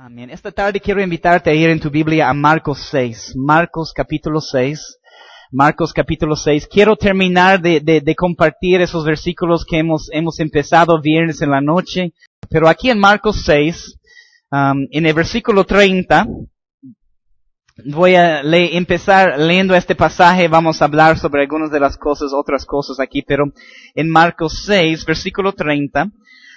Amén. Esta tarde quiero invitarte a ir en tu Biblia a Marcos 6. Marcos capítulo 6. Marcos capítulo 6. Quiero terminar de compartir esos versículos que hemos empezado viernes en la noche. Pero aquí en Marcos 6, en el versículo 30, voy a empezar leyendo este pasaje. Vamos a hablar sobre algunas de las cosas, otras cosas aquí. Pero en Marcos 6, versículo 30,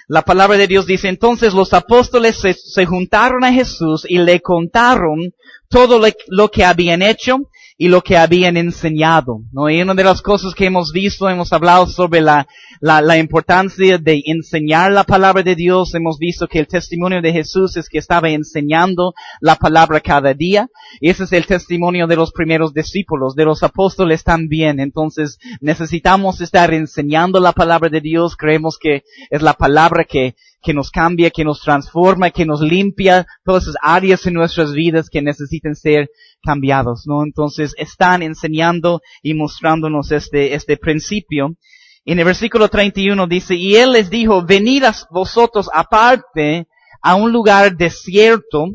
la palabra de Dios dice: entonces los apóstoles se juntaron a Jesús y le contaron todo lo que habían hecho y lo que habían enseñado, ¿no? Y una de las cosas que hemos visto, hemos hablado sobre la importancia de enseñar la palabra de Dios. Hemos visto que el testimonio de Jesús es que estaba enseñando la palabra cada día. Y ese es el testimonio de los primeros discípulos, de los apóstoles también. Entonces necesitamos estar enseñando la palabra de Dios. Creemos que es la palabra que nos cambia, que nos transforma, que nos limpia todas esas áreas en nuestras vidas que necesitan ser cambiados, ¿no? Entonces están enseñando y mostrándonos este principio. En el versículo 31 dice: y él les dijo, venid vosotros aparte a un lugar desierto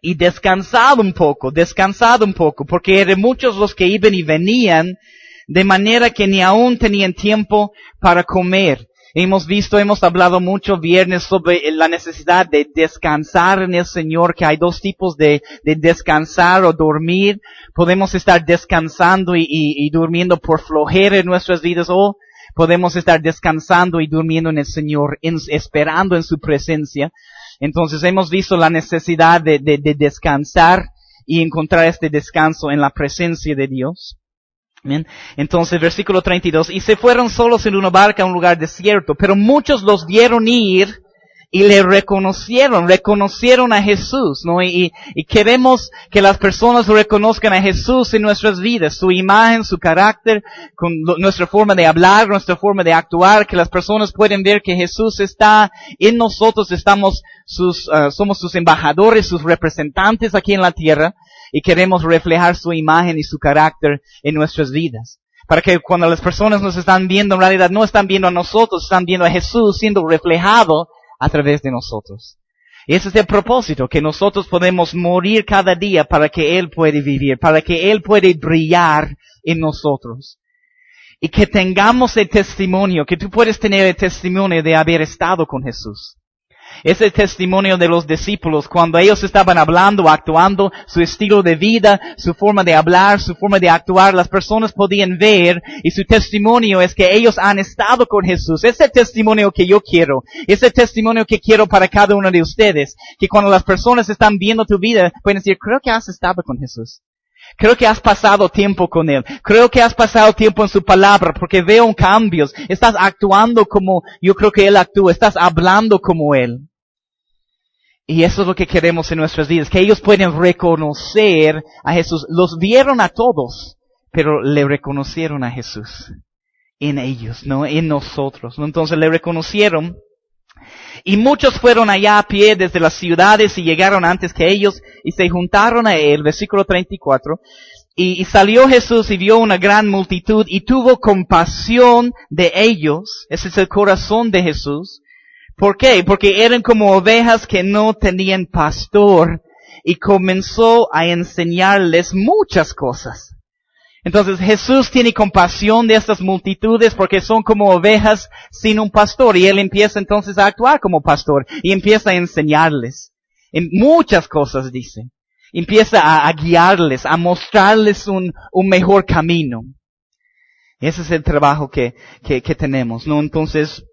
y descansad un poco, porque eran muchos los que iban y venían, de manera que ni aún tenían tiempo para comer. Hemos hablado mucho viernes sobre la necesidad de descansar en el Señor, que hay dos tipos de descansar o dormir. Podemos estar descansando y durmiendo por flojera en nuestras vidas, o podemos estar descansando y durmiendo en el Señor, esperando en su presencia. Entonces hemos visto la necesidad de descansar y encontrar este descanso en la presencia de Dios. Bien. Entonces, versículo 32, y se fueron solos en una barca a un lugar desierto, pero muchos los vieron ir y le reconocieron a Jesús, ¿no? Y queremos que las personas reconozcan a Jesús en nuestras vidas, su imagen, su carácter, con nuestra forma de hablar, nuestra forma de actuar, que las personas pueden ver que Jesús está en nosotros, somos sus embajadores, sus representantes aquí en la tierra. Y queremos reflejar su imagen y su carácter en nuestras vidas. Para que cuando las personas nos están viendo, en realidad no están viendo a nosotros, están viendo a Jesús siendo reflejado a través de nosotros. Y ese es el propósito, que nosotros podemos morir cada día para que Él pueda vivir, para que Él pueda brillar en nosotros. Y que tengamos el testimonio, que tú puedes tener el testimonio de haber estado con Jesús. Es el testimonio de los discípulos cuando ellos estaban hablando, actuando, su estilo de vida, su forma de hablar, su forma de actuar. Las personas podían ver, y su testimonio es que ellos han estado con Jesús. Es el testimonio que yo quiero. Es el testimonio que quiero para cada uno de ustedes. Que cuando las personas están viendo tu vida, pueden decir: creo que has estado con Jesús. Creo que has pasado tiempo con Él. Creo que has pasado tiempo en su palabra, porque veo cambios. Estás actuando como yo creo que Él actúa. Estás hablando como Él. Y eso es lo que queremos en nuestras vidas, que ellos pueden reconocer a Jesús. Los vieron a todos, pero le reconocieron a Jesús en ellos, ¿no? En nosotros, ¿no? Entonces le reconocieron. Y muchos fueron allá a pie desde las ciudades y llegaron antes que ellos y se juntaron a Él, versículo 34. Y salió Jesús y vio una gran multitud y tuvo compasión de ellos. Ese es el corazón de Jesús. ¿Por qué? Porque eran como ovejas que no tenían pastor, y comenzó a enseñarles muchas cosas. Entonces Jesús tiene compasión de estas multitudes porque son como ovejas sin un pastor, y Él empieza entonces a actuar como pastor y empieza a enseñarles en muchas cosas, dice. Empieza a guiarles, a mostrarles un mejor camino. Ese es el trabajo que tenemos, ¿no? Entonces,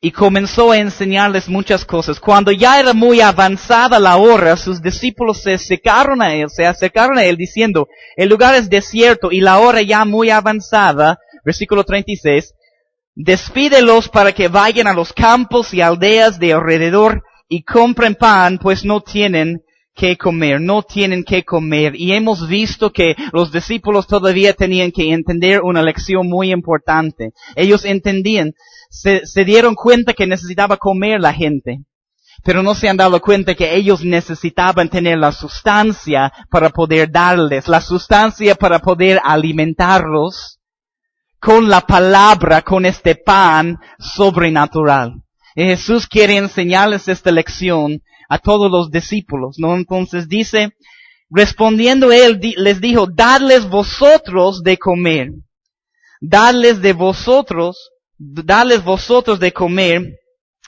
y comenzó a enseñarles muchas cosas. Cuando ya era muy avanzada la hora, sus discípulos se acercaron a él diciendo: el lugar es desierto y la hora ya muy avanzada. Versículo 36. Despídelos para que vayan a los campos y aldeas de alrededor y compren pan, pues no tienen que comer. Y hemos visto que los discípulos todavía tenían que entender una lección muy importante. Ellos entendían, se dieron cuenta que necesitaba comer la gente, pero no se han dado cuenta que ellos necesitaban tener la sustancia para poder darles, la sustancia para poder alimentarlos con la palabra, con este pan sobrenatural. Y Jesús quiere enseñarles esta lección a todos los discípulos, ¿no? Entonces dice, respondiendo él, les dijo, dadles vosotros de comer. Dadles vosotros de comer.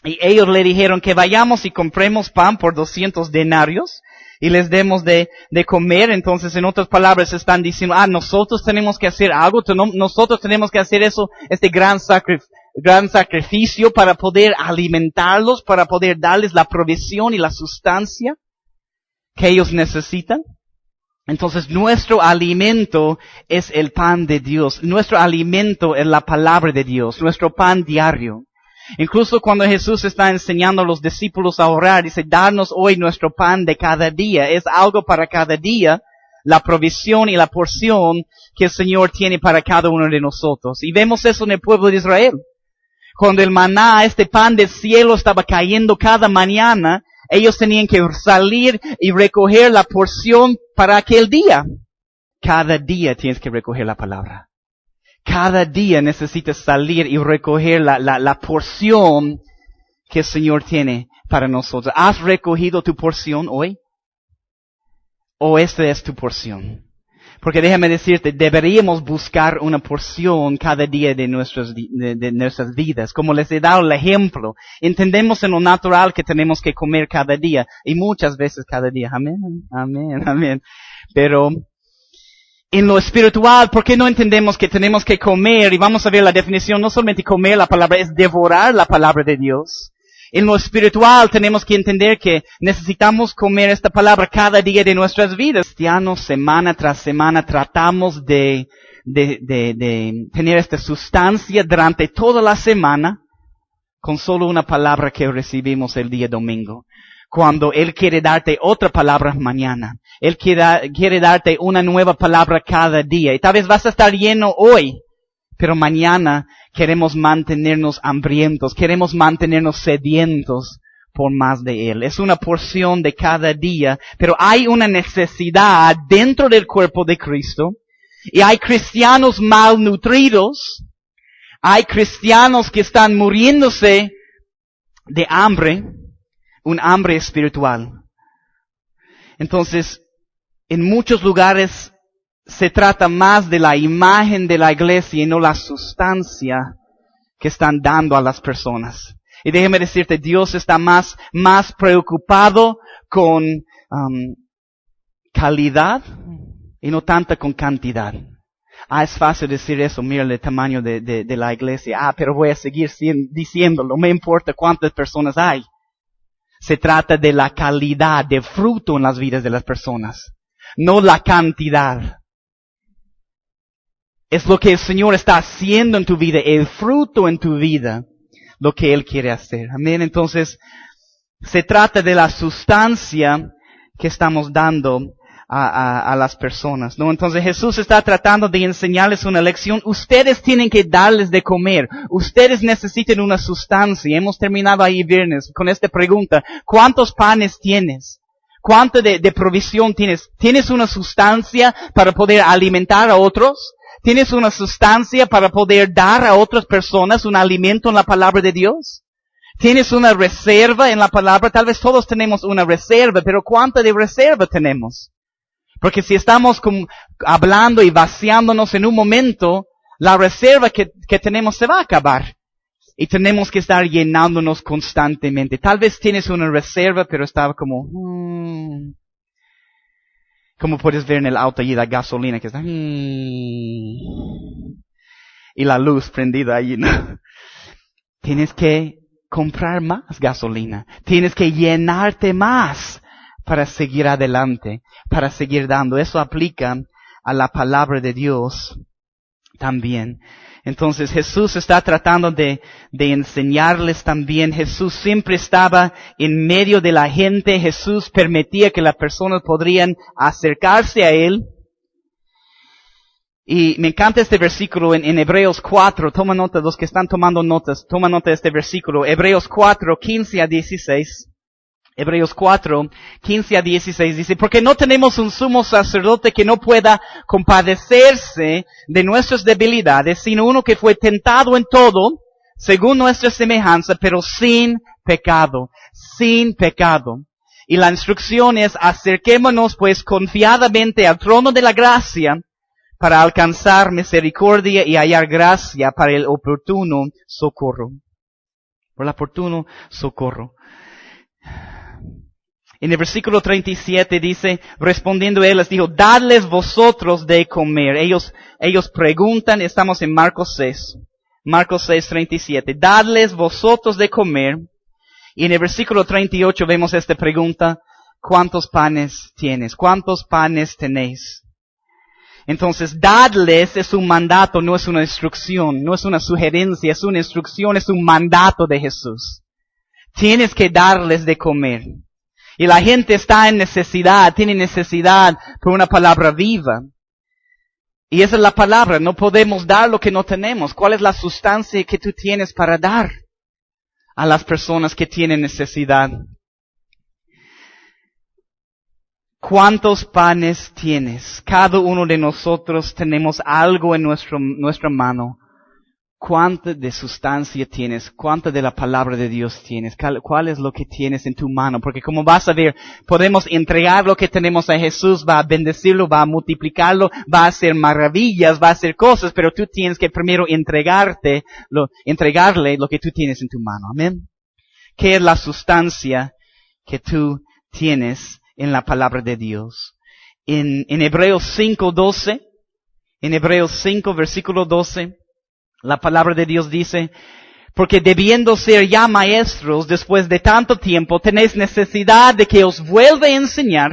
Y ellos le dijeron que vayamos y compremos pan por 200 denarios y les demos de comer. Entonces, en otras palabras, están diciendo, nosotros tenemos que hacer algo, nosotros tenemos que hacer eso, este gran sacrificio para poder alimentarlos, para poder darles la provisión y la sustancia que ellos necesitan. Entonces, nuestro alimento es el pan de Dios. Nuestro alimento es la palabra de Dios, nuestro pan diario. Incluso cuando Jesús está enseñando a los discípulos a orar, dice, darnos hoy nuestro pan de cada día. Es algo para cada día, la provisión y la porción que el Señor tiene para cada uno de nosotros. Y vemos eso en el pueblo de Israel. Cuando el maná, este pan del cielo, estaba cayendo cada mañana, ellos tenían que salir y recoger la porción para aquel día. Cada día tienes que recoger la palabra. Cada día necesitas salir y recoger la porción que el Señor tiene para nosotros. ¿Has recogido tu porción hoy? ¿O esta es tu porción? Porque déjame decirte, deberíamos buscar una porción cada día de nuestras vidas. Como les he dado el ejemplo, entendemos en lo natural que tenemos que comer cada día. Y muchas veces cada día. Amén, amén, amén. Pero en lo espiritual, ¿por qué no entendemos que tenemos que comer? Y vamos a ver la definición, no solamente comer la palabra, es devorar la palabra de Dios. En lo espiritual tenemos que entender que necesitamos comer esta palabra cada día de nuestras vidas. Cristianos, semana tras semana, tratamos de tener esta sustancia durante toda la semana con solo una palabra que recibimos el día domingo. Cuando Él quiere darte otra palabra mañana. Él quiere darte una nueva palabra cada día. Y tal vez vas a estar lleno hoy, pero mañana queremos mantenernos hambrientos, queremos mantenernos sedientos por más de Él. Es una porción de cada día, pero hay una necesidad dentro del cuerpo de Cristo. Y hay cristianos malnutridos, hay cristianos que están muriéndose de hambre, un hambre espiritual. Entonces, en muchos lugares se trata más de la imagen de la iglesia y no la sustancia que están dando a las personas. Y déjeme decirte, Dios está más preocupado con calidad y no tanto con cantidad. Es fácil decir eso, mira el tamaño de la iglesia. Pero voy a seguir diciéndolo, no me importa cuántas personas hay. Se trata de la calidad de fruto en las vidas de las personas, no la cantidad. Es lo que el Señor está haciendo en tu vida, el fruto en tu vida, lo que Él quiere hacer. Amén. Entonces, se trata de la sustancia que estamos dando a las personas, ¿no? Entonces Jesús está tratando de enseñarles una lección. Ustedes tienen que darles de comer. Ustedes necesitan una sustancia. Hemos terminado ahí viernes con esta pregunta. ¿Cuántos panes tienes? ¿Cuánto de provisión tienes? ¿Tienes una sustancia para poder alimentar a otros? ¿Tienes una sustancia para poder dar a otras personas un alimento en la palabra de Dios? ¿Tienes una reserva en la palabra? Tal vez todos tenemos una reserva, pero ¿cuánta de reserva tenemos? Porque si estamos hablando y vaciándonos en un momento, la reserva que tenemos se va a acabar. Y tenemos que estar llenándonos constantemente. Tal vez tienes una reserva, pero estaba como puedes ver en el auto allí la gasolina que está y la luz prendida allí, ¿no? Tienes que comprar más gasolina. Tienes que llenarte más para seguir adelante, para seguir dando. Eso aplica a la palabra de Dios también. Entonces Jesús está tratando de enseñarles también. Jesús siempre estaba en medio de la gente. Jesús permitía que las personas podrían acercarse a Él. Y me encanta este versículo en Hebreos 4. Toma nota, los que están tomando notas, toma nota de este versículo. Hebreos 4, 15 a 16. Hebreos 4, 15 a 16 dice, porque no tenemos un sumo sacerdote que no pueda compadecerse de nuestras debilidades, sino uno que fue tentado en todo, según nuestra semejanza, pero sin pecado, sin pecado. Y la instrucción es acerquémonos pues confiadamente al trono de la gracia para alcanzar misericordia y hallar gracia para el oportuno socorro. Por el oportuno socorro. En el versículo 37 dice, respondiendo él les dijo, dadles vosotros de comer. Ellos preguntan, estamos en Marcos 6, 37, dadles vosotros de comer. Y en el versículo 38 vemos esta pregunta, ¿cuántos panes tienes? ¿Cuántos panes tenéis? Entonces, dadles es un mandato, no es una instrucción, no es una sugerencia, es una instrucción, es un mandato de Jesús. Tienes que darles de comer. Y la gente está en necesidad, tiene necesidad por una palabra viva. Y esa es la palabra, no podemos dar lo que no tenemos. ¿Cuál es la sustancia que tú tienes para dar a las personas que tienen necesidad? ¿Cuántos panes tienes? Cada uno de nosotros tenemos algo en nuestra mano. ¿Cuánta de sustancia tienes? ¿Cuánta de la palabra de Dios tienes? ¿Cuál es lo que tienes en tu mano? Porque como vas a ver, podemos entregar lo que tenemos a Jesús, va a bendecirlo, va a multiplicarlo, va a hacer maravillas, va a hacer cosas, pero tú tienes que primero entregarle lo que tú tienes en tu mano. Amén. ¿Qué es la sustancia que tú tienes en la palabra de Dios? En Hebreos 5:12, en Hebreos 5, versículo 12, la palabra de Dios dice, porque debiendo ser ya maestros después de tanto tiempo, tenéis necesidad de que os vuelva a enseñar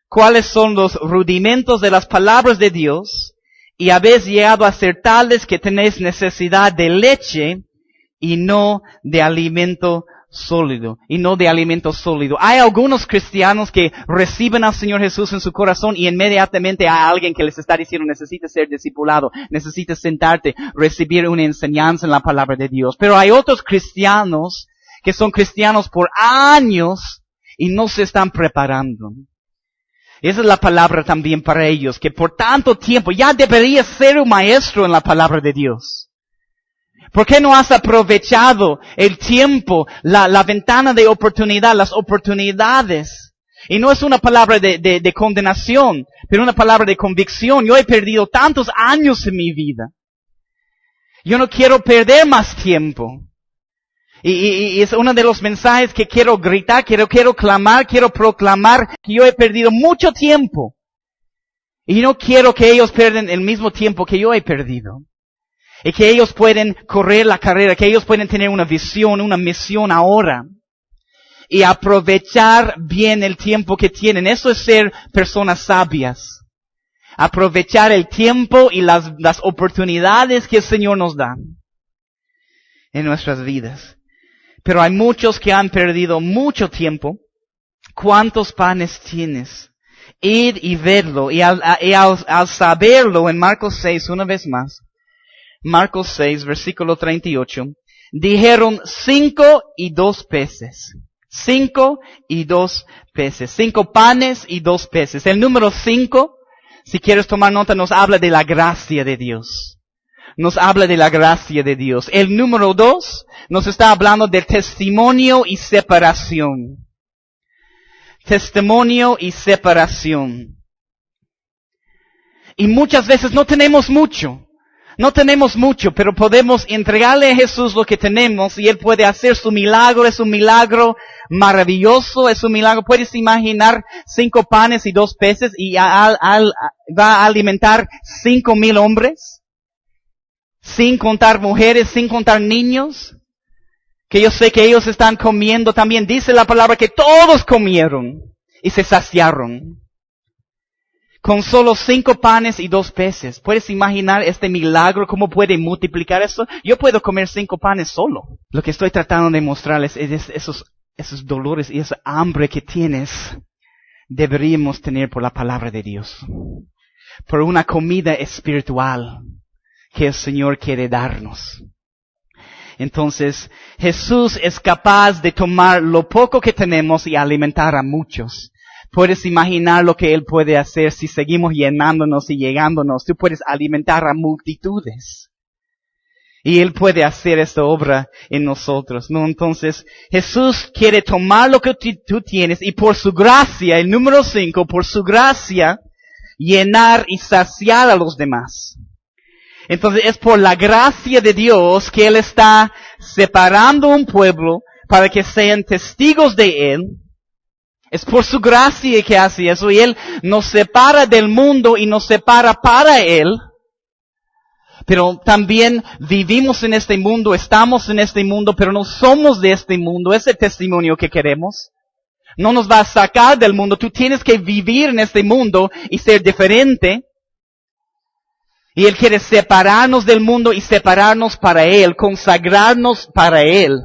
cuáles son los rudimentos de las palabras de Dios, y habéis llegado a ser tales que tenéis necesidad de leche y no de alimento sólido. Hay algunos cristianos que reciben al Señor Jesús en su corazón y inmediatamente hay alguien que les está diciendo, necesitas ser discipulado, necesitas sentarte, recibir una enseñanza en la palabra de Dios. Pero hay otros cristianos que son cristianos por años y no se están preparando. Esa es la palabra también para ellos, que por tanto tiempo ya deberías ser un maestro en la palabra de Dios. ¿Por qué no has aprovechado el tiempo, la ventana de oportunidad, las oportunidades? Y no es una palabra de condenación, pero una palabra de convicción. Yo he perdido tantos años en mi vida. Yo no quiero perder más tiempo. Y es uno de los mensajes que quiero gritar, quiero clamar, quiero proclamar que yo he perdido mucho tiempo. Y no quiero que ellos pierdan el mismo tiempo que yo he perdido. Y que ellos pueden correr la carrera, que ellos pueden tener una visión, una misión ahora. Y aprovechar bien el tiempo que tienen. Eso es ser personas sabias. Aprovechar el tiempo y las oportunidades que el Señor nos da en nuestras vidas. Pero hay muchos que han perdido mucho tiempo. ¿Cuántos panes tienes? Ir y verlo. Y al saberlo en Marcos 6, una vez más, Marcos 6, versículo 38, dijeron 5 y 2 peces. 5 y 2 peces. 5 panes y 2 peces. El número 5, si quieres tomar nota, nos habla de la gracia de Dios. Nos habla de la gracia de Dios. El número 2 nos está hablando del testimonio y separación. Testimonio y separación. Y muchas veces no tenemos mucho. No tenemos mucho, pero podemos entregarle a Jesús lo que tenemos y Él puede hacer su milagro. Es un milagro maravilloso, es un milagro. ¿Puedes imaginar 5 panes y 2 peces y va a alimentar 5,000 hombres? Sin contar mujeres, sin contar niños. Que yo sé que ellos están comiendo también. Dice la palabra que todos comieron y se saciaron. Con solo 5 panes y 2 peces. ¿Puedes imaginar este milagro? ¿Cómo puede multiplicar eso? Yo puedo comer 5 panes solo. Lo que estoy tratando de mostrarles es esos dolores y esa hambre que tienes. Deberíamos tener por la palabra de Dios. Por una comida espiritual que el Señor quiere darnos. Entonces, Jesús es capaz de tomar lo poco que tenemos y alimentar a muchos. Puedes imaginar lo que Él puede hacer si seguimos llenándonos y llegándonos. Tú puedes alimentar a multitudes. Y Él puede hacer esta obra en nosotros, ¿no? Entonces, Jesús quiere tomar lo que tú tienes y por su gracia, el número 5, por su gracia, llenar y saciar a los demás. Entonces, es por la gracia de Dios que Él está separando un pueblo para que sean testigos de Él. Es por su gracia que hace eso y Él nos separa del mundo y nos separa para Él. Pero también vivimos en este mundo, estamos en este mundo, pero no somos de este mundo. Es el testimonio que queremos. No nos va a sacar del mundo. Tú tienes que vivir en este mundo y ser diferente. Y Él quiere separarnos del mundo y separarnos para Él, consagrarnos para Él.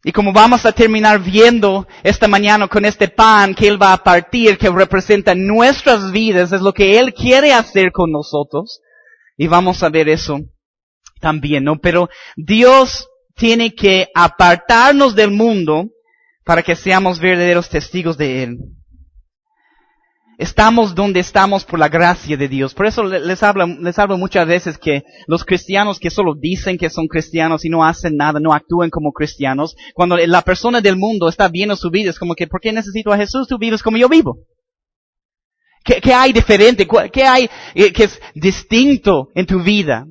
Y como vamos a terminar viendo esta mañana con este pan que Él va a partir, que representa nuestras vidas, es lo que Él quiere hacer con nosotros. Y vamos a ver eso también, ¿no? Pero Dios tiene que apartarnos del mundo para que seamos verdaderos testigos de Él. Estamos donde estamos por la gracia de Dios. Por eso les hablo muchas veces que los cristianos que solo dicen que son cristianos y no hacen nada, no actúan como cristianos, cuando la persona del mundo está viendo su vida, es como que, ¿por qué necesito a Jesús? Tú vives como yo vivo. ¿Qué hay diferente? ¿Qué hay que es distinto en tu vida?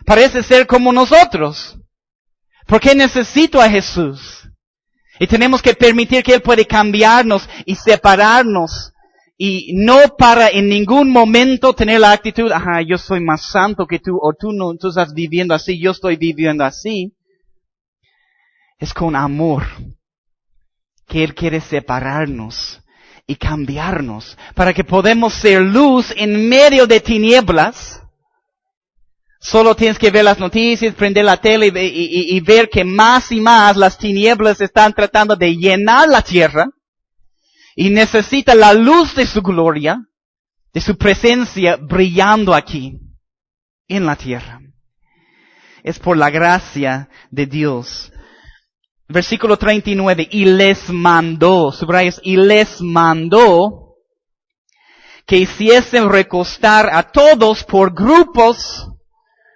Parece ser como nosotros. ¿Por qué necesito a Jesús? Y tenemos que permitir que Él puede cambiarnos y separarnos. Y no para en ningún momento tener la actitud, yo soy más santo que tú, o tú estás viviendo así, yo estoy viviendo así. Es con amor que Él quiere separarnos y cambiarnos para que podamos ser luz en medio de tinieblas. Solo tienes que ver las noticias, prender la tele y ver que más y más las tinieblas están tratando de llenar la tierra y necesita la luz de su gloria, de su presencia brillando aquí en la tierra. Es por la gracia de Dios. Versículo 39, y les mandó, subrayas, y les mandó que hiciesen recostar a todos por grupos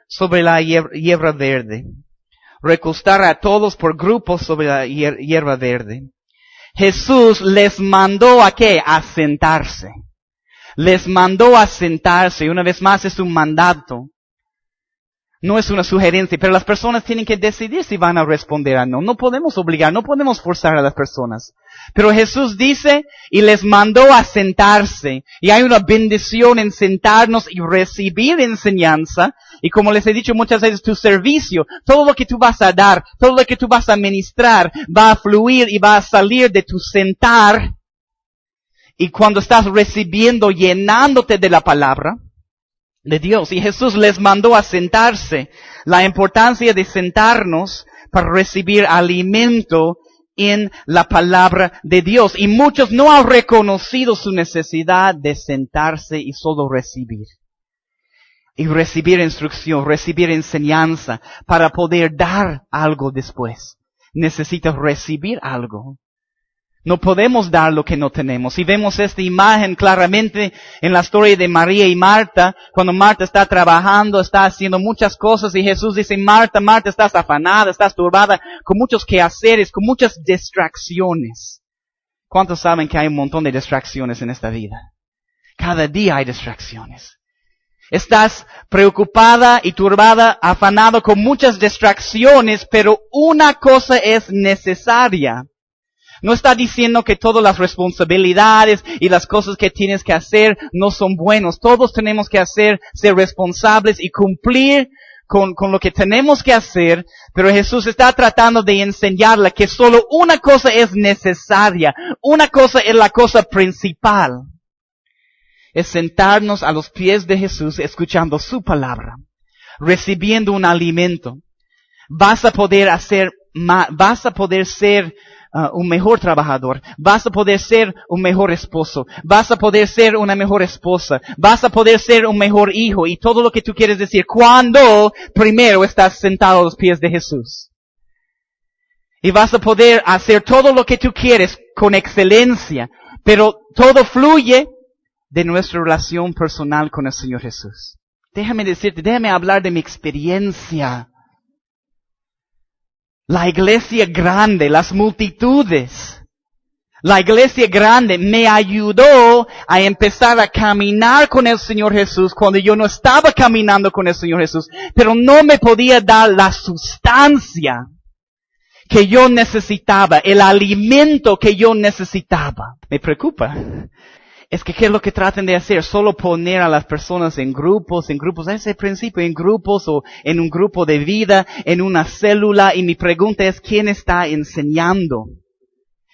sobre la hierba verde. Recostar a todos por grupos sobre la hierba verde. Jesús les mandó ¿a qué? A sentarse. Les mandó a sentarse. Una vez más es un mandato. No es una sugerencia, pero las personas tienen que decidir si van a responder o no. No podemos obligar, no podemos forzar a las personas. Pero Jesús dice, y les mandó a sentarse. Y hay una bendición en sentarnos y recibir enseñanza. Y como les he dicho muchas veces, tu servicio, todo lo que tú vas a dar, todo lo que tú vas a ministrar, va a fluir y va a salir de tu sentar. Y cuando estás recibiendo, llenándote de la palabra de Dios. Y Jesús les mandó a sentarse. La importancia de sentarnos para recibir alimento en la palabra de Dios. Y muchos no han reconocido su necesidad de sentarse y solo recibir. Y recibir instrucción, recibir enseñanza para poder dar algo después. Necesitas recibir algo. No podemos dar lo que no tenemos. Y vemos esta imagen claramente en la historia de María y Marta, cuando Marta está trabajando, está haciendo muchas cosas y Jesús dice, Marta, Marta, estás afanada, estás turbada, con muchos quehaceres, con muchas distracciones. ¿Cuántos saben que hay un montón de distracciones en esta vida? Cada día hay distracciones. Estás preocupada y turbada, afanado con muchas distracciones, pero una cosa es necesaria. No está diciendo que todas las responsabilidades y las cosas que tienes que hacer no son buenos. Todos tenemos que hacer, ser responsables y cumplir con lo que tenemos que hacer. Pero Jesús está tratando de enseñarle que solo una cosa es necesaria. Una cosa es la cosa principal. Es sentarnos a los pies de Jesús escuchando su palabra. Recibiendo un alimento. Vas a poder ser un mejor trabajador, vas a poder ser un mejor esposo, vas a poder ser una mejor esposa, vas a poder ser un mejor hijo y todo lo que tú quieres decir cuando primero estás sentado a los pies de Jesús. Y vas a poder hacer todo lo que tú quieres con excelencia, pero todo fluye de nuestra relación personal con el Señor Jesús. Déjame decirte, déjame hablar de mi experiencia. La iglesia grande, las multitudes. La iglesia grande me ayudó a empezar a caminar con el Señor Jesús cuando yo no estaba caminando con el Señor Jesús, pero no me podía dar la sustancia que yo necesitaba, el alimento que yo necesitaba. Me preocupa. Es que ¿qué es lo que tratan de hacer? Solo poner a las personas en grupos, ese principio, en grupos o en un grupo de vida, en una célula, y mi pregunta es, ¿quién está enseñando?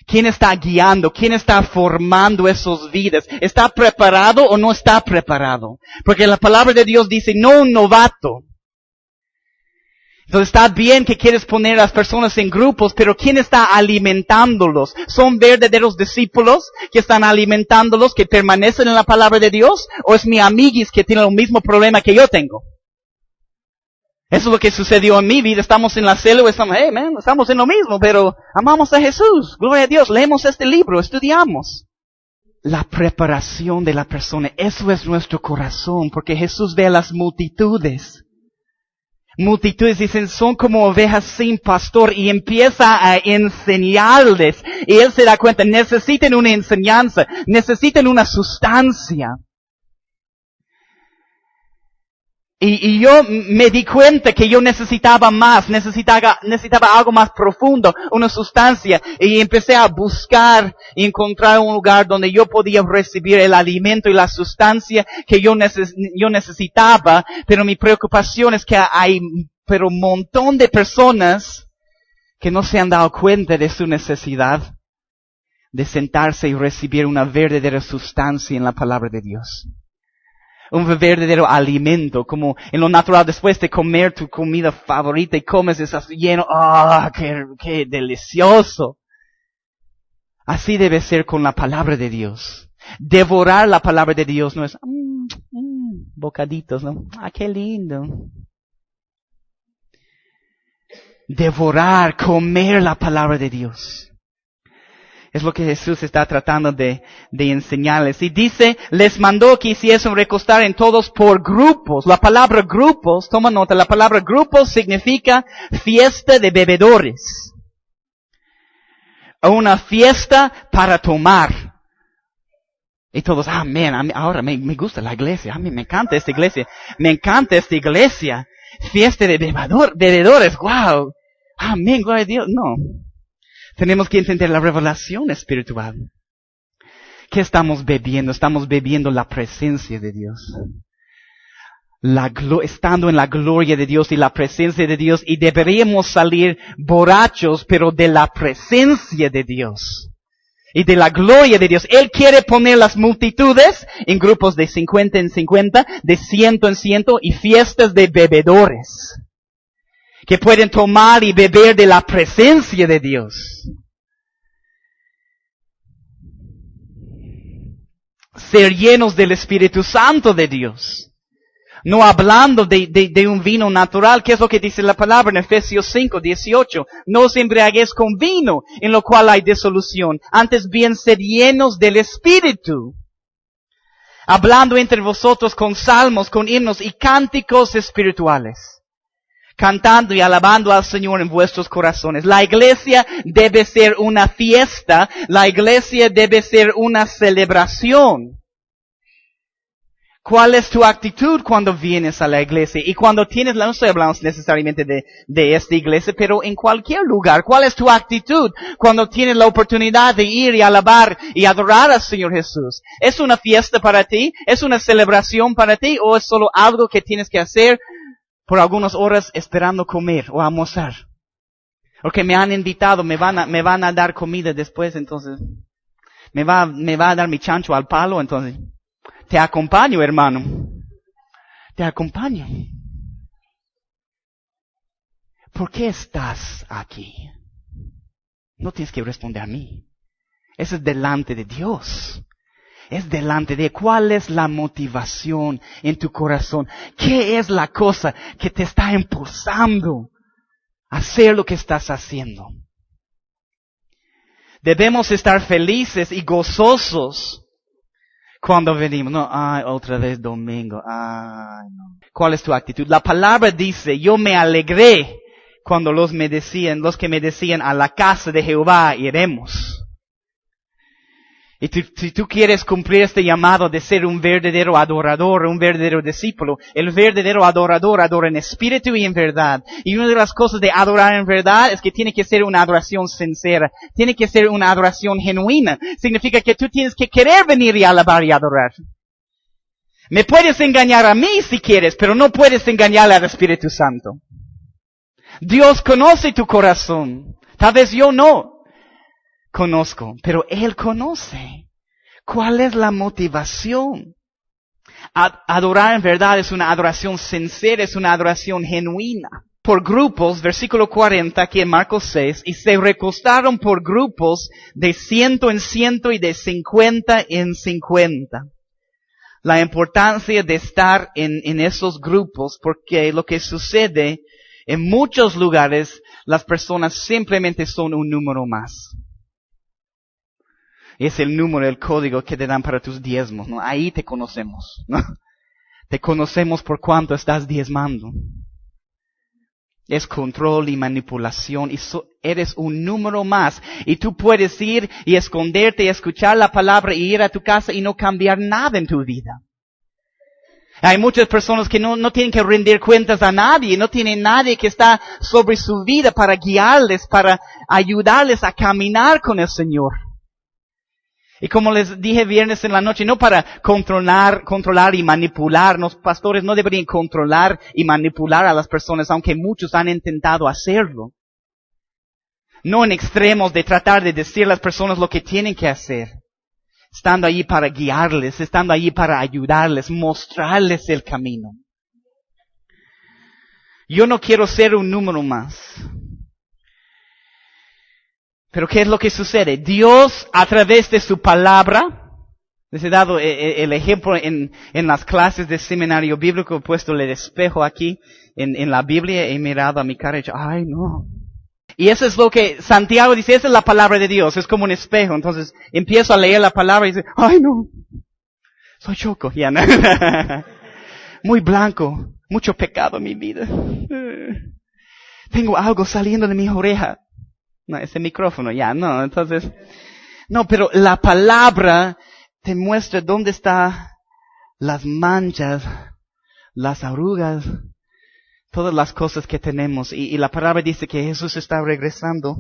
¿Quién está guiando? ¿Quién está formando esas vidas? ¿Está preparado o no está preparado? Porque la palabra de Dios dice, no un novato. Entonces está bien que quieres poner a las personas en grupos, pero ¿quién está alimentándolos? ¿Son verdaderos discípulos que están alimentándolos, que permanecen en la palabra de Dios? ¿O es mi amiguis que tiene el mismo problema que yo tengo? Eso es lo que sucedió en mi vida. Estamos en la célula, estamos en lo mismo, pero amamos a Jesús. Gloria a Dios. Leemos este libro, estudiamos. La preparación de la persona, eso es nuestro corazón, porque Jesús ve a las multitudes. Multitudes dicen, son como ovejas sin pastor, y empieza a enseñarles. Y Él se da cuenta, necesitan una enseñanza, necesitan una sustancia. Y yo me di cuenta que yo necesitaba más, necesitaba algo más profundo, una sustancia, y empecé a buscar y encontrar un lugar donde yo podía recibir el alimento y la sustancia que yo necesitaba, pero mi preocupación es que hay un montón de personas que no se han dado cuenta de su necesidad de sentarse y recibir una verdadera sustancia en la palabra de Dios. Un verdadero alimento, como en lo natural, después de comer tu comida favorita y comes, estás lleno, qué delicioso. Así debe ser con la palabra de Dios. Devorar la palabra de Dios no es, bocaditos, ¿no? Qué lindo. Devorar, comer la palabra de Dios. Es lo que Jesús está tratando de enseñarles. Y dice, les mandó que hiciesen recostar en todos por grupos. La palabra grupos, toma nota, la palabra grupos significa fiesta de bebedores. Una fiesta para tomar. Y todos, ahora me gusta la iglesia. A mí me encanta esta iglesia. Me encanta esta iglesia. Fiesta de bebedores, wow. Amén, gloria a Dios. No. Tenemos que entender la revelación espiritual. ¿Qué estamos bebiendo? Estamos bebiendo la presencia de Dios. Estando en la gloria de Dios y la presencia de Dios, y deberíamos salir borrachos, pero de la presencia de Dios. Y de la gloria de Dios. Él quiere poner las multitudes en grupos de 50 en 50, de 100 en 100, y fiestas de bebedores. Que pueden tomar y beber de la presencia de Dios. Ser llenos del Espíritu Santo de Dios. No hablando de un vino natural, que es lo que dice la palabra en Efesios 5:18. No os embriaguéis con vino, en lo cual hay disolución. Antes bien sed llenos del Espíritu. Hablando entre vosotros con salmos, con himnos y cánticos espirituales. Cantando y alabando al Señor en vuestros corazones. La iglesia debe ser una fiesta. La iglesia debe ser una celebración. ¿Cuál es tu actitud cuando vienes a la iglesia? Y cuando tienes, no estoy hablando necesariamente de esta iglesia, pero en cualquier lugar. ¿Cuál es tu actitud cuando tienes la oportunidad de ir y alabar y adorar al Señor Jesús? ¿Es una fiesta para ti? ¿Es una celebración para ti? ¿O es solo algo que tienes que hacer por algunas horas esperando comer o almorzar? Porque me han invitado, me van a dar comida después, entonces me va a dar mi chancho al palo, entonces te acompaño, hermano. Te acompaño. ¿Por qué estás aquí? No tienes que responder a mí. Eso es delante de Dios. Es delante de cuál es la motivación en tu corazón. ¿Qué es la cosa que te está impulsando a hacer lo que estás haciendo? Debemos estar felices y gozosos cuando venimos. No, otra vez domingo. No. ¿Cuál es tu actitud? La palabra dice, yo me alegré cuando los que me decían, a la casa de Jehová iremos. Y si tú quieres cumplir este llamado de ser un verdadero adorador, un verdadero discípulo, el verdadero adorador adora en espíritu y en verdad. Y una de las cosas de adorar en verdad es que tiene que ser una adoración sincera, tiene que ser una adoración genuina. Significa que tú tienes que querer venir y alabar y adorar. Me puedes engañar a mí si quieres, pero no puedes engañar al Espíritu Santo. Dios conoce tu corazón. Tal vez yo no conozco, pero Él conoce. ¿Cuál es la motivación? Adorar en verdad es una adoración sincera, es una adoración genuina. Por grupos, versículo 40 aquí en Marcos 6, y se recostaron por grupos de 100 en 100 y de 50 en 50. La importancia de estar en esos grupos, porque lo que sucede en muchos lugares, las personas simplemente son un número más. Es el número, el código que te dan para tus diezmos, ¿no? Ahí te conocemos, ¿no? Te conocemos por cuánto estás diezmando. Es control y manipulación y eres un número más. Y tú puedes ir y esconderte y escuchar la palabra y ir a tu casa y no cambiar nada en tu vida. Hay muchas personas que no tienen que rendir cuentas a nadie, no tienen nadie que está sobre su vida para guiarles, para ayudarles a caminar con el Señor. Y como les dije viernes en la noche, no para controlar y manipular. Los pastores no deberían controlar y manipular a las personas, aunque muchos han intentado hacerlo. No en extremos de tratar de decir a las personas lo que tienen que hacer. Estando allí para guiarles, estando allí para ayudarles, mostrarles el camino. Yo no quiero ser un número más. Pero ¿qué es lo que sucede? Dios, a través de su palabra, les he dado el ejemplo en las clases de seminario bíblico, he puesto el espejo aquí en la Biblia, he mirado a mi cara y he dicho, ¡ay no! Y eso es lo que Santiago dice, esa es la palabra de Dios, es como un espejo. Entonces empiezo a leer la palabra y dice, ¡ay no! Soy choco, ya no. Muy blanco, mucho pecado en mi vida. Tengo algo saliendo de mi oreja. No, ese micrófono, ya, no, entonces, no, pero la palabra te muestra dónde están las manchas, las arrugas, todas las cosas que tenemos. Y la palabra dice que Jesús está regresando,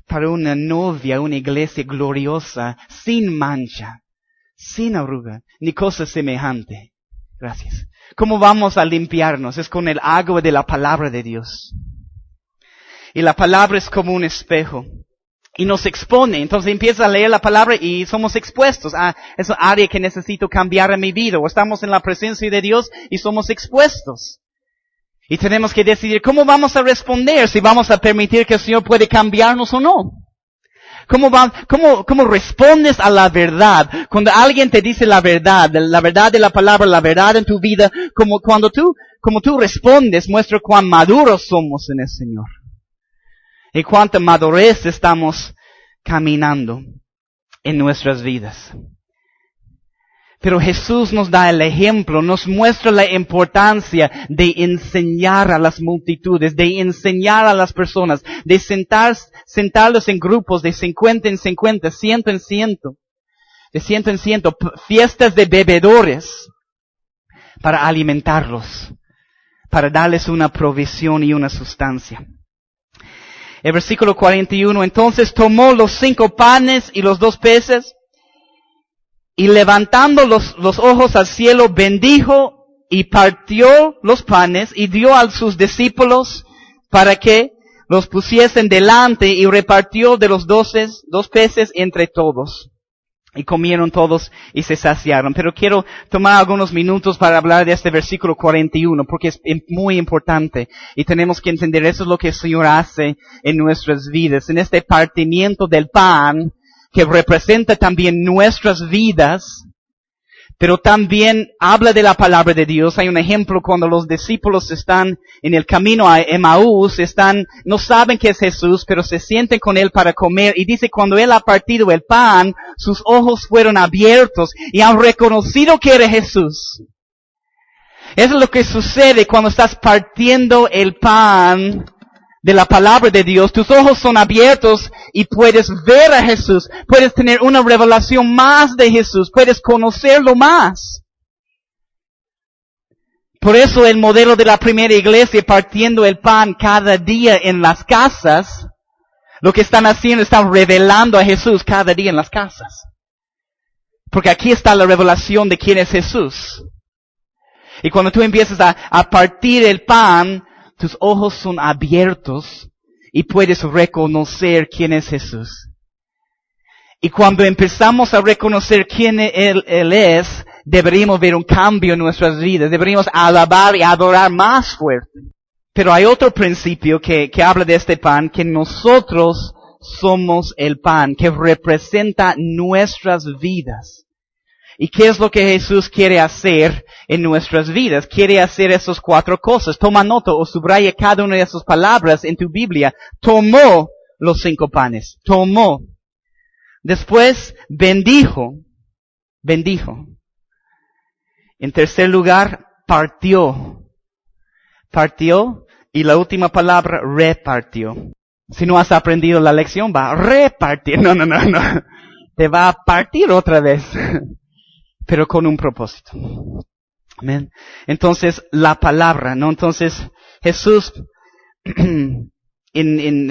para una novia, una iglesia gloriosa, sin mancha, sin arruga, ni cosa semejante. Gracias. ¿Cómo vamos a limpiarnos? Es con el agua de la palabra de Dios. Y la palabra es como un espejo. Y nos expone. Entonces empieza a leer la palabra y somos expuestos a esa área que necesito cambiar en mi vida. O estamos en la presencia de Dios y somos expuestos. Y tenemos que decidir cómo vamos a responder, si vamos a permitir que el Señor puede cambiarnos o no. ¿Cómo respondes a la verdad? Cuando alguien te dice la verdad de la palabra, la verdad en tu vida, como tú respondes, muestra cuán maduros somos en el Señor. Y cuánta madurez estamos caminando en nuestras vidas. Pero Jesús nos da el ejemplo, nos muestra la importancia de enseñar a las multitudes, de enseñar a las personas, de sentarlos en grupos de 50 en 50, 100 en 100, de 100 en 100, fiestas de bebedores, para alimentarlos, para darles una provisión y una sustancia. El versículo 41, entonces tomó los 5 panes y los 2 peces, y levantando los ojos al cielo, bendijo y partió los panes y dio a sus discípulos para que los pusiesen delante y repartió de los 2 peces entre todos. Y comieron todos y se saciaron. Pero quiero tomar algunos minutos para hablar de este versículo 41, porque es muy importante. Y tenemos que entender, eso es lo que el Señor hace en nuestras vidas. En este partimiento del pan, que representa también nuestras vidas, pero también habla de la palabra de Dios. Hay un ejemplo cuando los discípulos están en el camino a Emaús, no saben que es Jesús, pero se sienten con Él para comer. Y dice, cuando Él ha partido el pan, sus ojos fueron abiertos y han reconocido que era Jesús. Eso es lo que sucede cuando estás partiendo el pan de la palabra de Dios. Tus ojos son abiertos y puedes ver a Jesús. Puedes tener una revelación más de Jesús. Puedes conocerlo más. Por eso el modelo de la primera iglesia, partiendo el pan cada día en las casas, lo que están haciendo, están revelando a Jesús cada día en las casas. Porque aquí está la revelación de quién es Jesús. Y cuando tú empiezas a partir el pan, tus ojos son abiertos y puedes reconocer quién es Jesús. Y cuando empezamos a reconocer quién Él es, deberíamos ver un cambio en nuestras vidas. Deberíamos alabar y adorar más fuerte. Pero hay otro principio que habla de este pan, que nosotros somos el pan, que representa nuestras vidas. ¿Y qué es lo que Jesús quiere hacer en nuestras vidas? Quiere hacer esas 4 cosas. Toma nota o subraya cada una de esas palabras en tu Biblia. Tomó los 5 panes. Tomó. Después bendijo. Bendijo. En tercer lugar, partió. Partió. Y la última palabra, repartió. Si no has aprendido la lección, va a repartir. No. Te va a partir otra vez. Pero con un propósito. Amén. Entonces, la palabra, ¿no? Entonces, Jesús,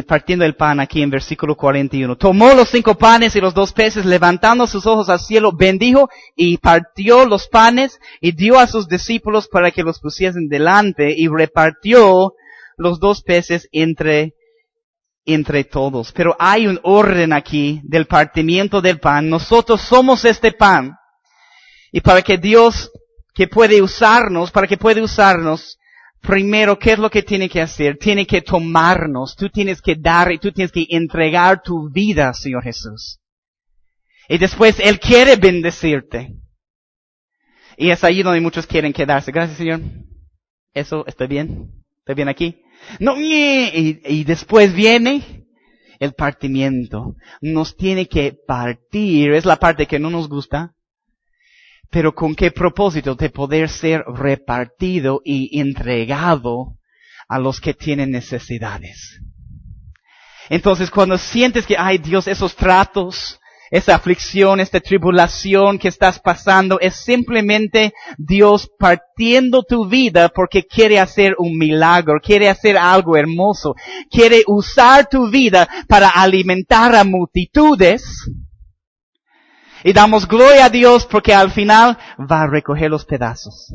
partiendo el pan aquí en versículo 41, tomó los 5 panes y los 2 peces, levantando sus ojos al cielo, bendijo y partió los panes y dio a sus discípulos para que los pusiesen delante y repartió los 2 peces entre todos. Pero hay un orden aquí del partimiento del pan. Nosotros somos este pan. Y para que Dios, para que puede usarnos, primero, ¿qué es lo que tiene que hacer? Tiene que tomarnos. Tú tienes que dar y tú tienes que entregar tu vida, Señor Jesús. Y después Él quiere bendecirte. Y es ahí donde muchos quieren quedarse. Gracias, Señor. Eso, ¿estoy bien? ¿Estoy bien aquí? No, y después viene el partimiento. Nos tiene que partir. Es la parte que no nos gusta. Pero ¿con qué propósito? De poder ser repartido y entregado a los que tienen necesidades. Entonces, cuando sientes que, ay Dios, esos tratos, esa aflicción, esta tribulación que estás pasando, es simplemente Dios partiendo tu vida porque quiere hacer un milagro, quiere hacer algo hermoso, quiere usar tu vida para alimentar a multitudes. Y damos gloria a Dios porque al final va a recoger los pedazos.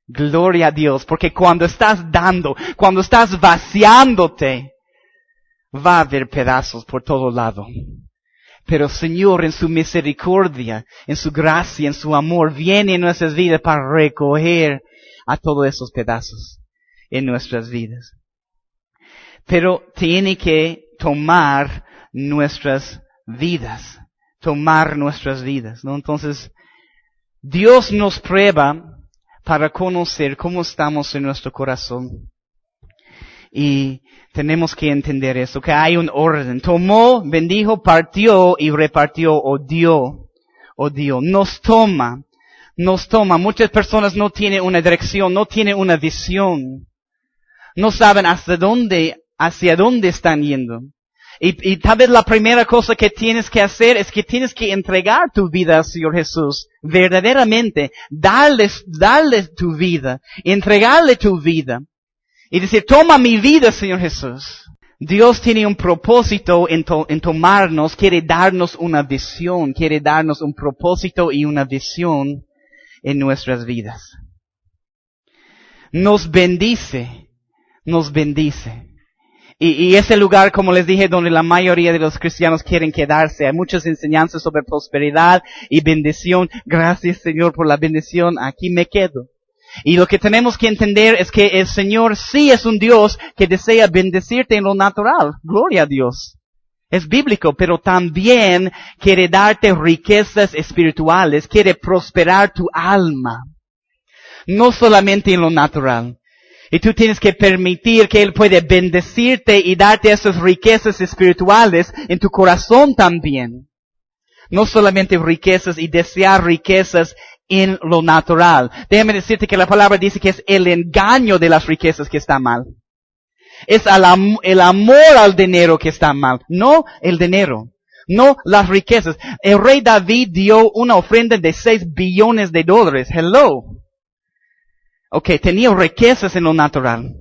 Gloria a Dios, porque cuando estás dando, cuando estás vaciándote, va a haber pedazos por todo lado. Pero Señor, en su misericordia, en su gracia, en su amor, viene en nuestras vidas para recoger a todos esos pedazos en nuestras vidas. Pero tiene que tomar nuestras vidas. Tomar nuestras vidas, ¿no? Entonces, Dios nos prueba para conocer cómo estamos en nuestro corazón. Y tenemos que entender eso, que hay un orden. Tomó, bendijo, partió y repartió o dio. Nos toma. Muchas personas no tienen una dirección, no tienen una visión. No saben hacia dónde están yendo. Y tal vez la primera cosa que tienes que hacer es que tienes que entregar tu vida al Señor Jesús. Verdaderamente. Darle tu vida. Entregarle tu vida. Y decir, toma mi vida, Señor Jesús. Dios tiene un propósito en tomarnos. Quiere darnos una visión. Quiere darnos un propósito y una visión en nuestras vidas. Nos bendice. Y ese lugar, como les dije, donde la mayoría de los cristianos quieren quedarse. Hay muchas enseñanzas sobre prosperidad y bendición. Gracias, Señor, por la bendición. Aquí me quedo. Y lo que tenemos que entender es que el Señor sí es un Dios que desea bendecirte en lo natural. Gloria a Dios. Es bíblico, pero también quiere darte riquezas espirituales. Quiere prosperar tu alma. No solamente en lo natural. Y tú tienes que permitir que Él puede bendecirte y darte esas riquezas espirituales en tu corazón también. No solamente riquezas y desear riquezas en lo natural. Déjame decirte que la palabra dice que es el engaño de las riquezas que está mal. Es el amor al dinero que está mal, no el dinero, no las riquezas. El rey David dio una ofrenda de $6 billones. Hello. Okay, tenía riquezas en lo natural.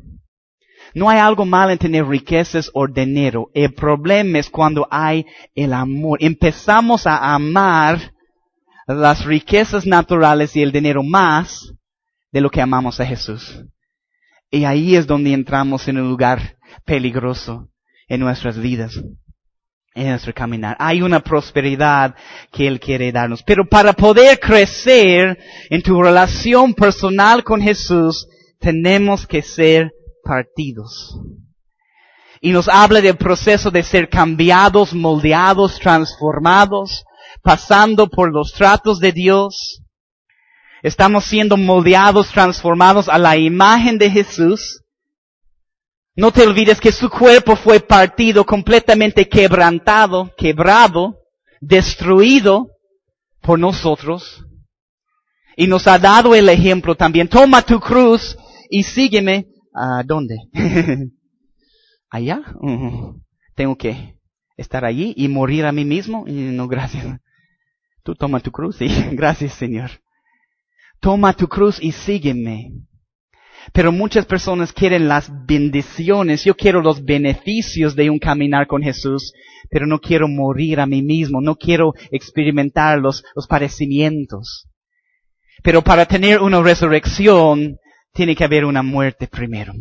No hay algo mal en tener riquezas o dinero. El problema es cuando hay el amor. Empezamos a amar las riquezas naturales y el dinero más de lo que amamos a Jesús. Y ahí es donde entramos en un lugar peligroso en nuestras vidas, en nuestro caminar. Hay una prosperidad que Él quiere darnos. Pero para poder crecer en tu relación personal con Jesús, tenemos que ser partidos. Y nos habla del proceso de ser cambiados, moldeados, transformados, pasando por los tratos de Dios. Estamos siendo moldeados, transformados a la imagen de Jesús. No te olvides que su cuerpo fue partido, completamente quebrantado, quebrado, destruido por nosotros. Y nos ha dado el ejemplo también. Toma tu cruz y sígueme. ¿A dónde? ¿Allá? Tengo que estar allí y morir a mí mismo. No, gracias. Tú toma tu cruz, sí. Gracias, Señor. Toma tu cruz y sígueme. Pero muchas personas quieren las bendiciones. Yo quiero los beneficios de un caminar con Jesús, pero no quiero morir a mí mismo. No quiero experimentar los padecimientos. Pero para tener una resurrección, tiene que haber una muerte primero.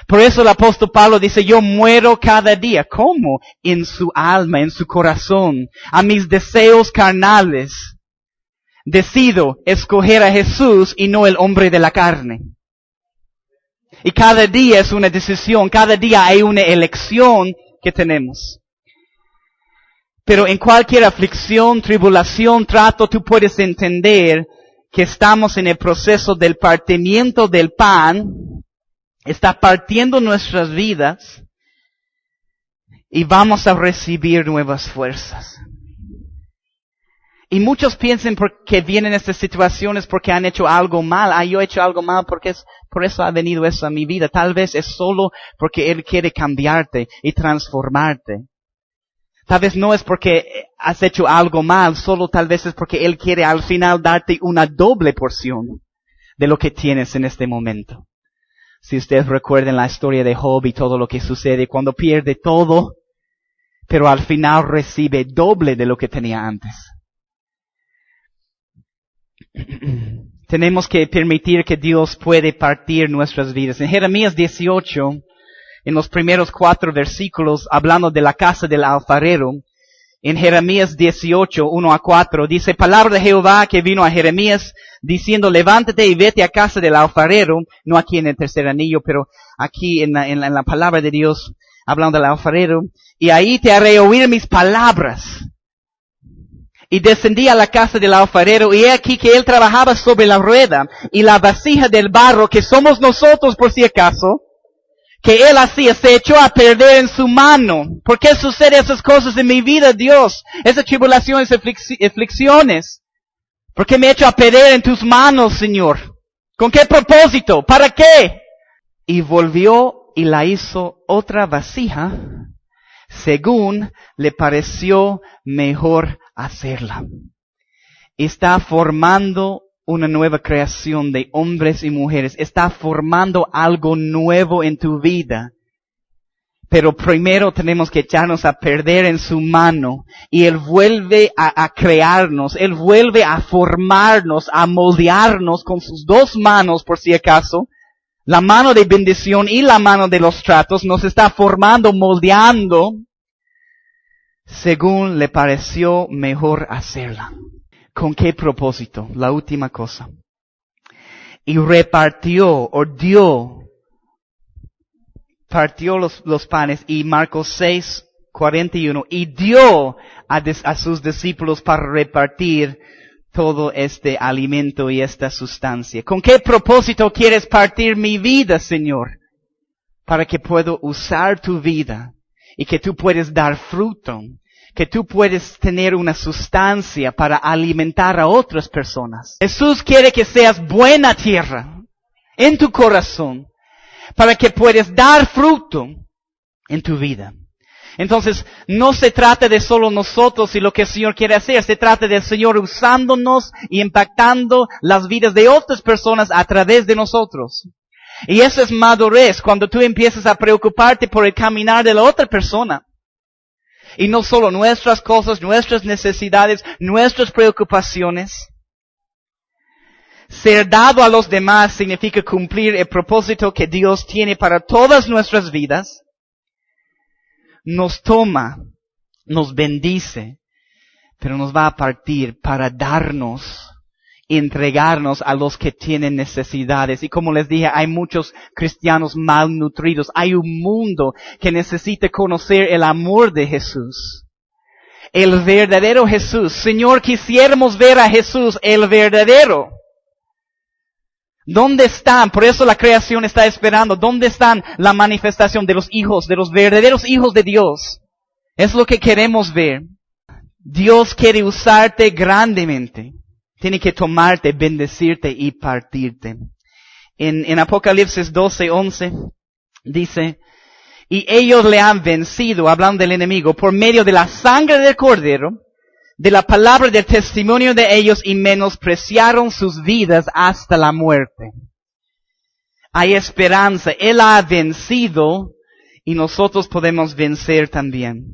Por eso el apóstol Pablo dice, yo muero cada día. ¿Cómo? En su alma, en su corazón, a mis deseos carnales. Decido escoger a Jesús y no el hombre de la carne. Y cada día es una decisión, cada día hay una elección que tenemos. Pero en cualquier aflicción, tribulación, trato, tú puedes entender que estamos en el proceso del partimiento del pan, está partiendo nuestras vidas y vamos a recibir nuevas fuerzas. Y muchos piensan que vienen estas situaciones porque han hecho algo mal. Yo he hecho algo mal porque por eso ha venido eso a mi vida. Tal vez es solo porque Él quiere cambiarte y transformarte. Tal vez no es porque has hecho algo mal, solo tal vez es porque Él quiere al final darte una doble porción de lo que tienes en este momento. Si ustedes recuerdan la historia de Job y todo lo que sucede cuando pierde todo, pero al final recibe doble de lo que tenía antes. Tenemos que permitir que Dios puede partir nuestras vidas. En Jeremías 18, en los primeros 4 versículos, hablando de la casa del alfarero, en Jeremías 18, 1-4, dice, palabra de Jehová que vino a Jeremías, diciendo, levántate y vete a casa del alfarero, no aquí en el tercer anillo, pero aquí en la palabra de Dios, hablando del alfarero, y ahí te haré oír mis palabras. Y descendí a la casa del alfarero, y he aquí que él trabajaba sobre la rueda, y la vasija del barro, que somos nosotros por si acaso, que él hacía, se echó a perder en su mano. ¿Por qué suceden esas cosas en mi vida, Dios? Esas tribulaciones, aflicciones. ¿Por qué me he hecho a perder en tus manos, Señor? ¿Con qué propósito? ¿Para qué? Y volvió y la hizo otra vasija, según le pareció mejor hacerla. Está formando una nueva creación de hombres y mujeres. Está formando algo nuevo en tu vida. Pero primero tenemos que echarnos a perder en su mano. Y Él vuelve a crearnos. Él vuelve a formarnos, a moldearnos con sus 2 manos, por si acaso. La mano de bendición y la mano de los tratos nos está formando, moldeando, según le pareció mejor hacerla. ¿Con qué propósito? La última cosa. Y repartió, o dio, partió los panes, y Marcos 6, 41, y dio a sus discípulos para repartir todo este alimento y esta sustancia. ¿Con qué propósito quieres partir mi vida, Señor? Para que puedo usar tu vida y que tú puedas dar fruto. que tú puedes tener una sustancia para alimentar a otras personas. Jesús quiere que seas buena tierra en tu corazón para que puedas dar fruto en tu vida. Entonces, no se trata de solo nosotros y lo que el Señor quiere hacer, se trata del Señor usándonos y impactando las vidas de otras personas a través de nosotros. Y eso es madurez, cuando tú empiezas a preocuparte por el caminar de la otra persona. Y no solo nuestras cosas, nuestras necesidades, nuestras preocupaciones. Ser dado a los demás significa cumplir el propósito que Dios tiene para todas nuestras vidas. Nos toma, nos bendice, pero nos va a partir para darnos, entregarnos a los que tienen necesidades. Y como les dije, hay muchos cristianos malnutridos. Hay un mundo que necesita conocer el amor de Jesús. El verdadero Jesús. Señor, quisiéramos ver a Jesús, el verdadero. ¿Dónde están? Por eso la creación está esperando. ¿Dónde están la manifestación de los hijos, de los verdaderos hijos de Dios? Es lo que queremos ver. Dios quiere usarte grandemente. Tiene que tomarte, bendecirte y partirte. En Apocalipsis 12:11 dice, y ellos le han vencido, hablando del enemigo, por medio de la sangre del Cordero, de la palabra del testimonio de ellos, y menospreciaron sus vidas hasta la muerte. Hay esperanza. Él ha vencido y nosotros podemos vencer también.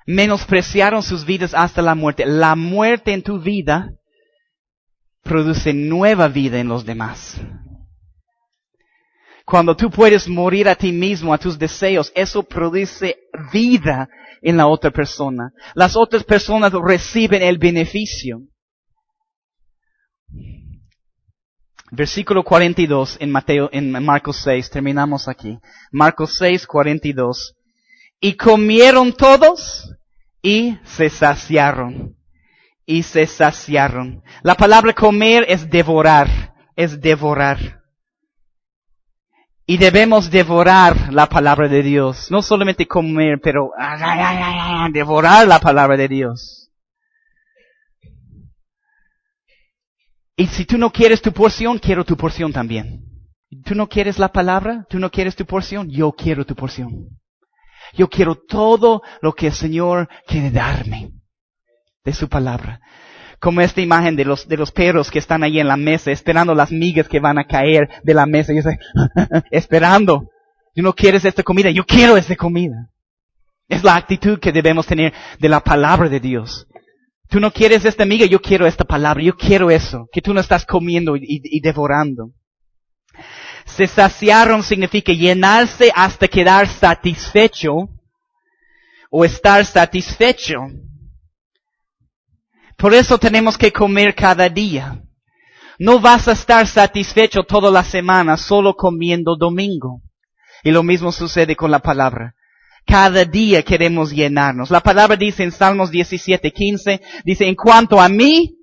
Menospreciaron sus vidas hasta la muerte. La muerte en tu vida produce nueva vida en los demás. Cuando tú puedes morir a ti mismo, a tus deseos, eso produce vida en la otra persona. Las otras personas reciben el beneficio. Versículo 42 en Marcos 6, terminamos aquí. Marcos 6, 42. Y comieron todos y se saciaron. Y se saciaron. La palabra comer es devorar. Es devorar. Y debemos devorar la palabra de Dios. No solamente comer, pero devorar la palabra de Dios. Y si tú no quieres tu porción, quiero tu porción también. ¿Tú no quieres la palabra? ¿Tú no quieres tu porción? Yo quiero tu porción. Yo quiero todo lo que el Señor quiere darme de su palabra. Como esta imagen de los perros que están ahí en la mesa, esperando las migas que van a caer de la mesa. Y yo esperando. Tú no quieres esta comida, yo quiero esta comida. Es la actitud que debemos tener de la palabra de Dios. Tú no quieres esta miga, yo quiero esta palabra, yo quiero eso. Que tú no estás comiendo y devorando. Se saciaron significa llenarse hasta quedar satisfecho o estar satisfecho. Por eso tenemos que comer cada día. No vas a estar satisfecho toda la semana solo comiendo domingo. Y lo mismo sucede con la palabra. Cada día queremos llenarnos. La palabra dice en Salmos 17:15, dice, en cuanto a mí,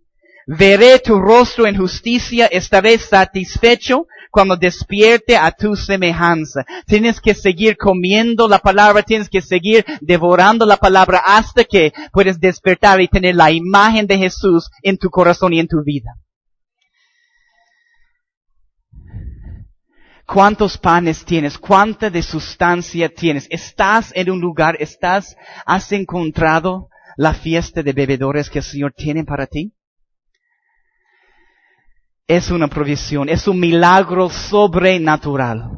veré tu rostro en justicia, estaré satisfecho cuando despierte a tu semejanza. Tienes que seguir comiendo la palabra, tienes que seguir devorando la palabra hasta que puedes despertar y tener la imagen de Jesús en tu corazón y en tu vida. ¿Cuántos panes tienes? ¿Cuánta de sustancia tienes? ¿Estás en un lugar? ¿Has encontrado la fiesta de bebedores que el Señor tiene para ti? Es una provisión, es un milagro sobrenatural.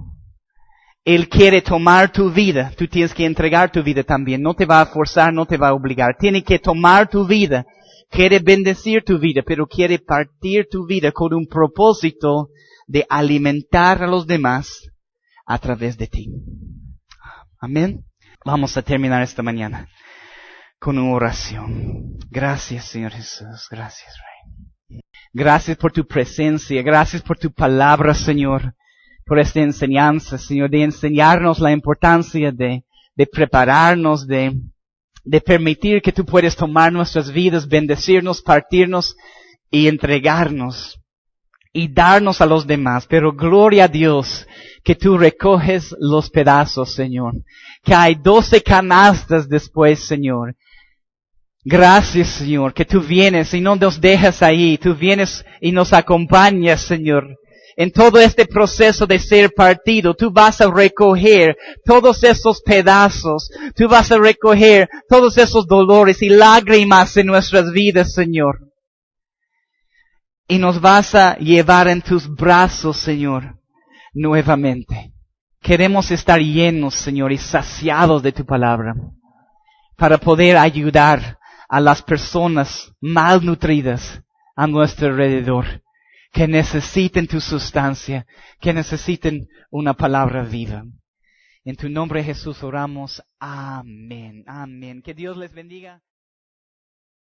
Él quiere tomar tu vida, tú tienes que entregar tu vida también. No te va a forzar, no te va a obligar. Tiene que tomar tu vida, quiere bendecir tu vida, pero quiere partir tu vida con un propósito de alimentar a los demás a través de ti. Amén. Vamos a terminar esta mañana con una oración. Gracias, Señor Jesús. Gracias, Rey. Gracias por tu presencia. Gracias por tu palabra, Señor. Por esta enseñanza, Señor, de enseñarnos la importancia de prepararnos, de permitir que tú puedes tomar nuestras vidas, bendecirnos, partirnos y entregarnos. Y darnos a los demás. Pero gloria a Dios que tú recoges los pedazos, Señor. Que hay 12 canastas después, Señor. Gracias, Señor, que tú vienes y no nos dejas ahí. Tú vienes y nos acompañas, Señor. En todo este proceso de ser partido, tú vas a recoger todos esos pedazos. Tú vas a recoger todos esos dolores y lágrimas en nuestras vidas, Señor. Y nos vas a llevar en tus brazos, Señor, nuevamente. Queremos estar llenos, Señor, y saciados de tu palabra para poder ayudar a las personas malnutridas a nuestro alrededor, que necesiten tu sustancia, que necesiten una palabra viva. En tu nombre, Jesús, oramos. Amén. Amén. Que Dios les bendiga.